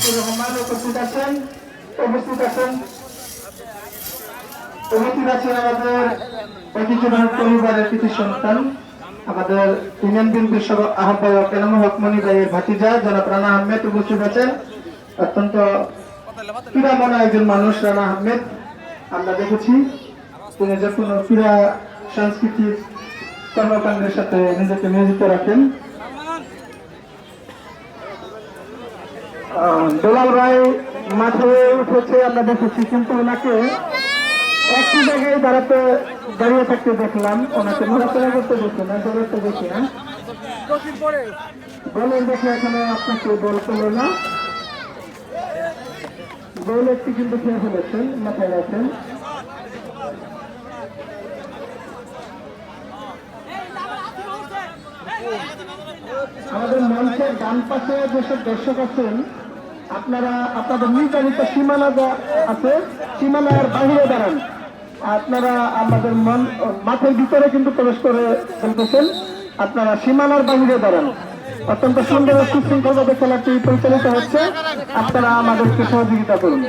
শফিকুর রহমান উপস্থিত আছেন আমাদের ঐতিহ্যবাহী পরিবারের কৃতি সন্তান আমাদের ইউনিয়ন বিএনপির আহ্বায়ক এনামুল হক মনি ভাইয়ের ভাতিজা জনাব রানা আহমেদ উপস্থিত আছেন। অত্যন্ত ক্রীড়া মনা একজন মানুষ রানা আহমেদ। আমরা দেখেছি তিনি যে কোনো ক্রীড়া সাংস্কৃতিক কর্মকাণ্ডের সাথে নিজেকে নিয়োজিত রাখেন। দোলাল ভাই মাঠে উঠেছে আমরা দেখেছি, কিন্তু ওনাকে একটি জায়গায় দাঁড়িয়ে থাকতে দেখলাম, ওনাকে নড়াচড়া করতে দেখি না, দৌড়াতে দেখি না। বলের দেখে এখানে আপনাকে বল করলো না, বল একটি কিন্তু খেয়ে ফেলেছেন, মাথায় রাখেন। আমাদের মঞ্চের ডান পাশে যেসব দর্শক আছেন, আপনারা আপনাদের নির্ধারিত সীমানা আছে, সীমানার বাহিরে দাঁড়ান। আপনারা আমাদের মাঠের ভিতরে কিন্তু প্রবেশ করে ফেলতেছেন, আপনারা সীমানার বাহিরে দাঁড়ান। অত্যন্ত সুন্দর সুশৃঙ্খলভাবে খেলাটি পরিচালিত হচ্ছে, আপনারা আমাদেরকে সহযোগিতা করুন।